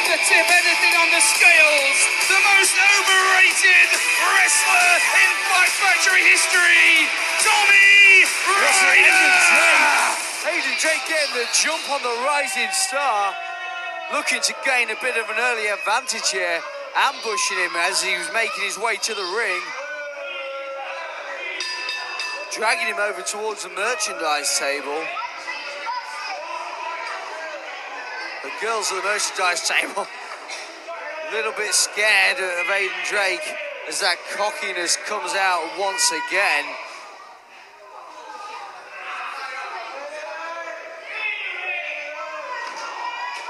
to tip anything on the scales, the most overrated wrestler in Fight Factory history, Tommy Ryder! Aiden Drake getting the jump on the rising star, looking to gain a bit of an early advantage here, ambushing him as he was making his way to the ring, dragging him over towards the merchandise table. The girls at the merchandise table a little bit scared of Aiden Drake as that cockiness comes out once again.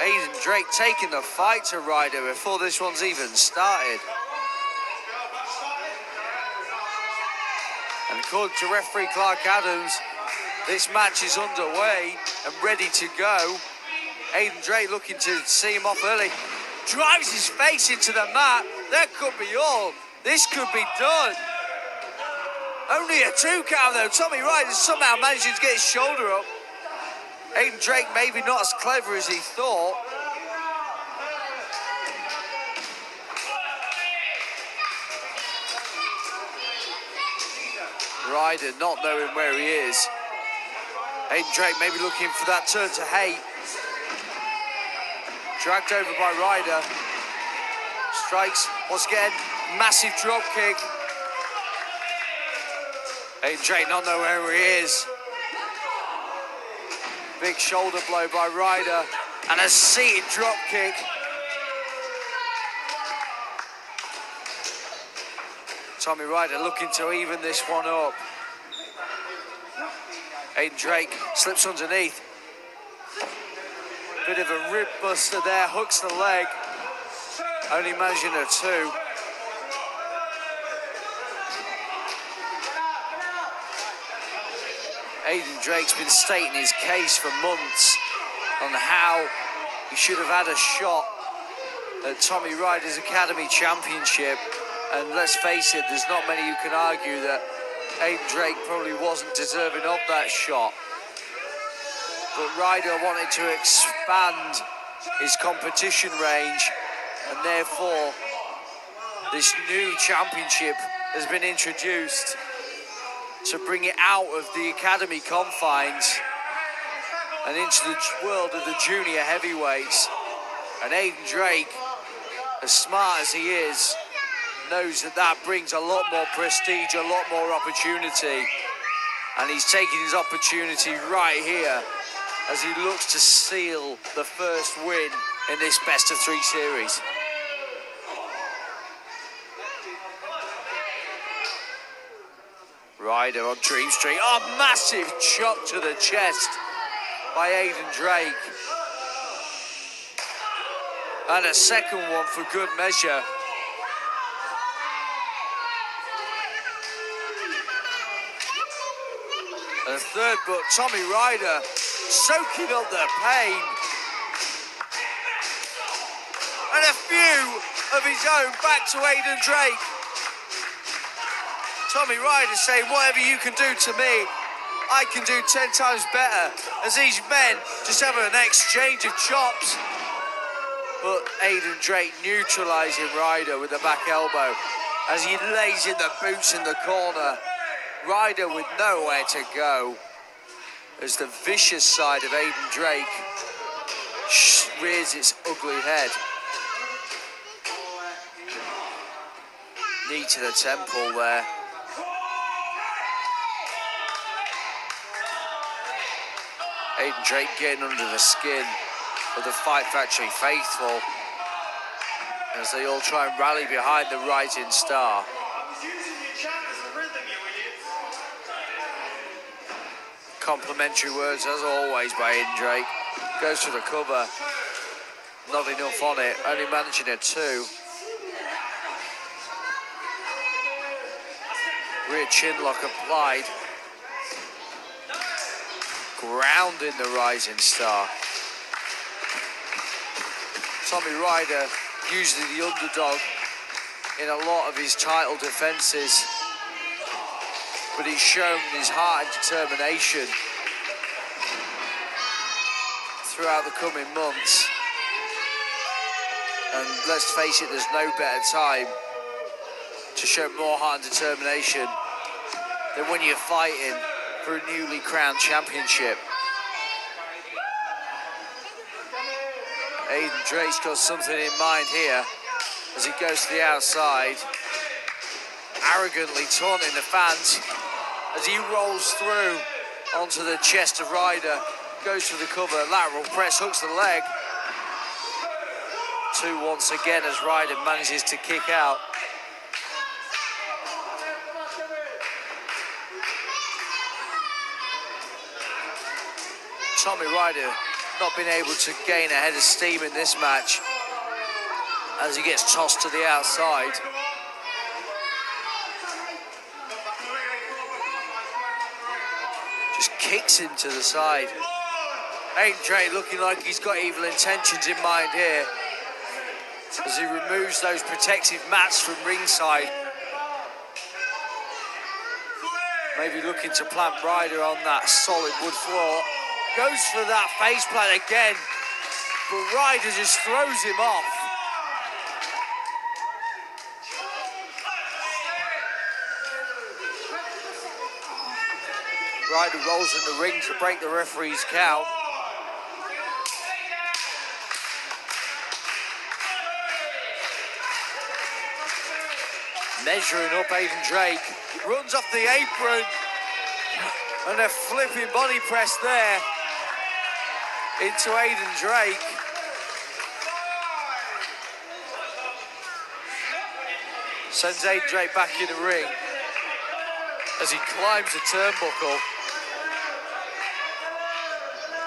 Aiden Drake taking the fight to Ryder before this one's even started. And according to referee Clark Adams, this match is underway and ready to go. Aiden Drake looking to see him off early. Drives his face into the mat. That could be all. This could be done. Only a 2 count though. Tommy Ryder somehow managing to get his shoulder up. Aiden Drake maybe not as clever as he thought. Ryder not knowing where he is. Aiden Drake maybe looking for that turn to hate. Dragged over by Ryder. Strikes once again. Massive drop kick. Aiden Drake not knowing where he is. Big shoulder blow by Ryder and a seated drop kick. Tommy Ryder looking to even this one up. Aiden Drake slips underneath. Bit of a rib buster there, hooks the leg. Only managing a 2. Aiden Drake's been stating his case for months on how he should have had a shot at Tommy Ryder's Academy Championship. And let's face it, there's not many who can argue that Aiden Drake probably wasn't deserving of that shot. But Ryder wanted to expand his competition range, and therefore this new championship has been introduced to bring it out of the academy confines and into the world of the junior heavyweights. And Aiden Drake, as smart as he is, knows that that brings a lot more prestige, a lot more opportunity. And he's taking his opportunity right here as he looks to seal the first win in this best-of-3 series. Ryder on Dream Street. Oh, massive chop to the chest by Aiden Drake. And a second one for good measure. And a third, but Tommy Ryder soaking up the pain. And a few of his own back to Aiden Drake. Tommy Ryder saying, whatever you can do to me, I can do 10 times better. As these men just have an exchange of chops. But Aiden Drake neutralising Ryder with the back elbow as he lays in the boots in the corner. Ryder with nowhere to go as the vicious side of Aiden Drake rears its ugly head. Knee to the temple there. Aiden Drake getting under the skin of the Fight Factory faithful as they all try and rally behind the rising star. Complimentary words as always by Aiden Drake. Goes for the cover. Not enough on it, only managing a 2. Rear chin lock applied. Grounding the rising star. Tommy Ryder, usually the underdog in a lot of his title defences, but he's shown his heart and determination throughout the coming months. And let's face it, there's no better time to show more heart and determination than when you're fighting for a newly crowned championship. Aiden Drake's got something in mind here as he goes to the outside, arrogantly taunting the fans as he rolls through onto the chest of Ryder, goes for the cover, lateral press, hooks the leg. 2 once again as Ryder manages to kick out. Tommy Ryder not been able to gain a head of steam in this match as he gets tossed to the outside. Just kicks him to the side. Aiden Drake looking like he's got evil intentions in mind here as he removes those protective mats from ringside. Maybe looking to plant Ryder on that solid wood floor. Goes for that face plant again, but Ryder just throws him off. Ryder rolls in the ring to break the referee's count. Measuring up Aiden Drake, runs off the apron, and a flipping body press there into Aiden Drake. Sends Aiden Drake back in the ring as he climbs the turnbuckle.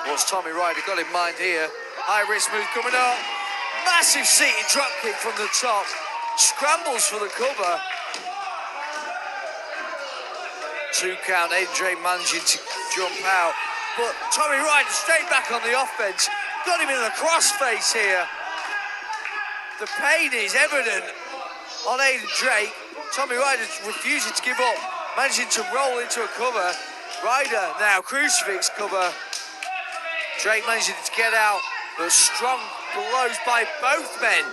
What's Tommy Ryder got in mind here? High risk move coming up. Massive seated drop kick from the top. Scrambles for the cover. 2 count, Aiden Drake managing to jump out. But Tommy Ryder straight back on the offense. Got him in the crossface here. The pain is evident on Aiden Drake. Tommy Ryder refusing to give up. Managing to roll into a cover. Ryder now crucifix cover. Drake managing to get out, but strong blows by both men.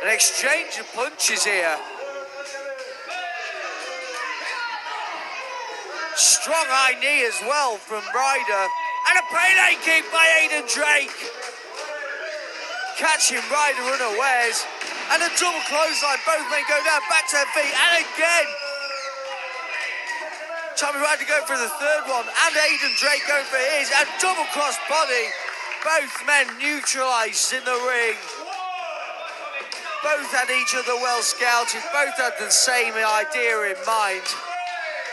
An exchange of punches here. Strong high knee as well from Ryder. And a payday kick by Aiden Drake. Catching Ryder unawares. And a double clothesline. Both men go down, back to their feet. And again. Tommy Ryder going for the third one. And Aiden Drake going for his. And double cross body. Both men neutralised in the ring. Both had each other well scouted. Both had the same idea in mind.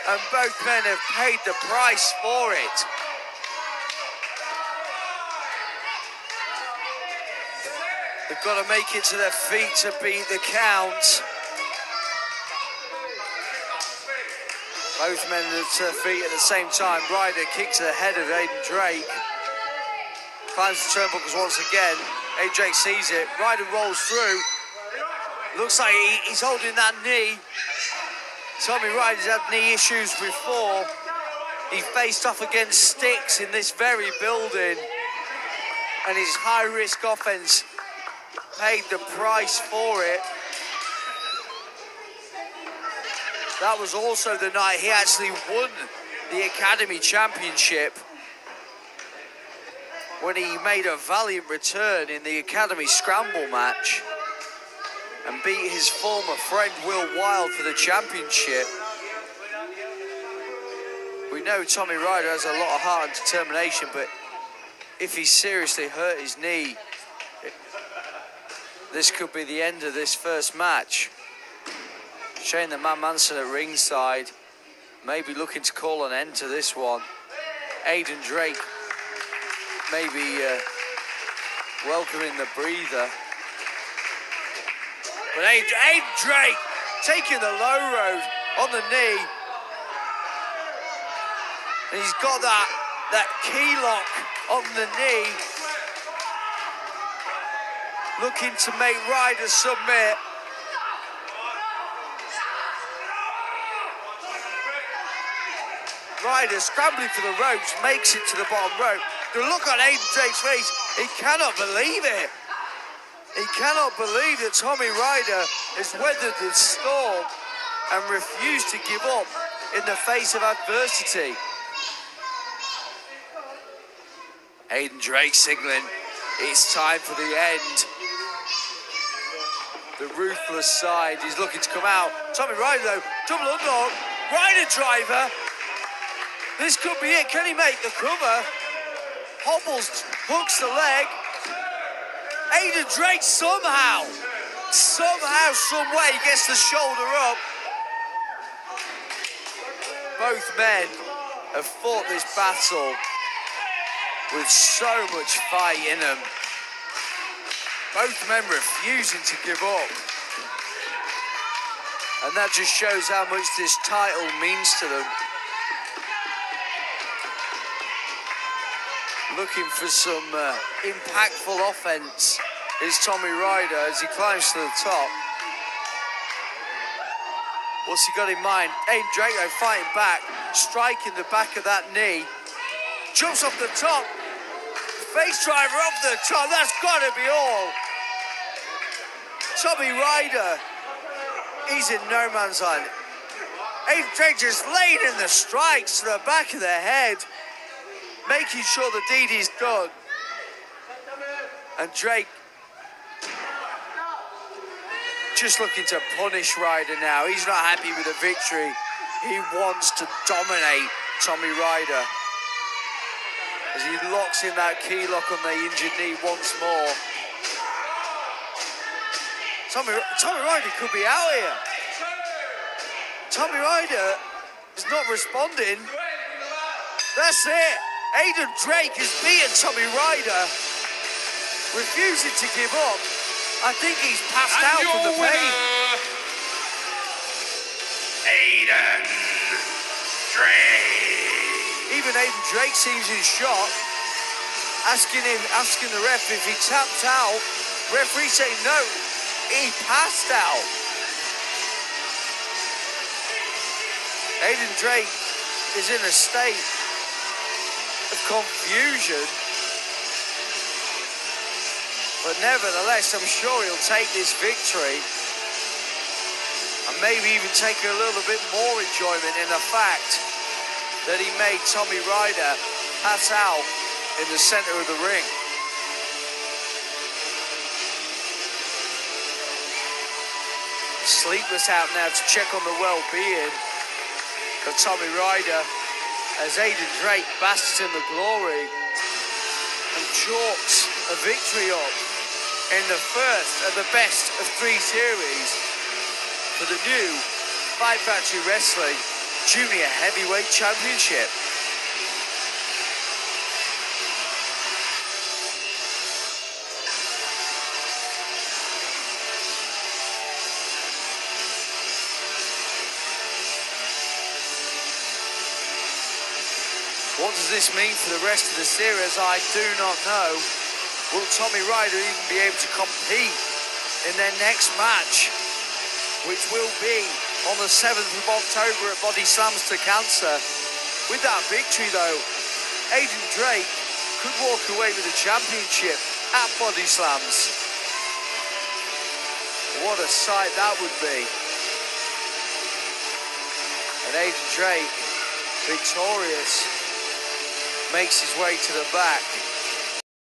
And both men have paid the price for it. They've got to make it to their feet to beat the count. Both men to their feet at the same time. Ryder kicks to the head of Aiden Drake. Finds the turnbuckles once again. Aiden Drake sees it. Ryder rolls through. Looks like he's holding that knee. Tommy Ryder's had knee issues before. He faced off against Sticks in this very building. And his high-risk offense paid the price for it. That was also the night he actually won the Academy Championship when he made a valiant return in the Academy Scramble match and beat his former friend Will Wild for the championship. We know Tommy Ryder has a lot of heart and determination, but if he seriously hurt his knee, this could be the end of this first match. Shane the Man Manson at ringside, maybe looking to call an end to this one. Aiden Drake maybe welcoming the breather. But Aiden Drake taking the low road on the knee. And he's got that key lock on the knee. Looking to make Ryder submit. Ryder scrambling for the ropes, makes it to the bottom rope. The look on Aiden Drake's face, he cannot believe it. He cannot believe that Tommy Ryder has weathered this storm and refused to give up in the face of adversity. Aiden Drake signaling it's time for the end. The ruthless side is looking to come out. Tommy Ryder though, double underdog, Ryder driver. This could be it. Can he make the cover? Hobbles, hooks the leg. Aiden Drake somehow, some way gets the shoulder up. Both men have fought this battle with so much fight in them. Both men refusing to give up. And that just shows how much this title means to them. Looking for some impactful offense is Tommy Ryder as he climbs to the top. What's he got in mind? Aiden Drake though fighting back, striking the back of that knee. Jumps off the top. Face driver off the top. That's got to be all. Tommy Ryder, he's in no man's land. Aiden Drake just laying in the strikes to the back of the head, making sure the deed is done. And Drake just looking to punish Ryder now. He's not happy with the victory. He wants to dominate Tommy Ryder as he locks in that key lock on the injured knee once more. Tommy Ryder could be out here. Tommy Ryder is not responding. That's it. Aiden Drake has beaten Tommy Ryder, refusing to give up. I think he's passed out from the pain. Aiden Drake. Even Aiden Drake seems in shock, asking the ref if he tapped out. Referee saying no, he passed out. Aiden Drake is in a state of confusion, but nevertheless, I'm sure he'll take this victory and maybe even take a little bit more enjoyment in the fact that he made Tommy Ryder pass out in the center of the ring. Sleepless out now to check on the well-being of Tommy Ryder as Aiden Drake basks in the glory and chalks a victory up in the first of the best of 3 series for the new Fight Factory Wrestling Junior Heavyweight Championship. What does this mean for the rest of the series? I do not know. Will Tommy Ryder even be able to compete in their next match, which will be on the 7th of October at Body Slams to Cancer? With that victory though, Aiden Drake could walk away with the championship at Body Slams. What a sight that would be. And Aiden Drake, victorious, makes his way to the back.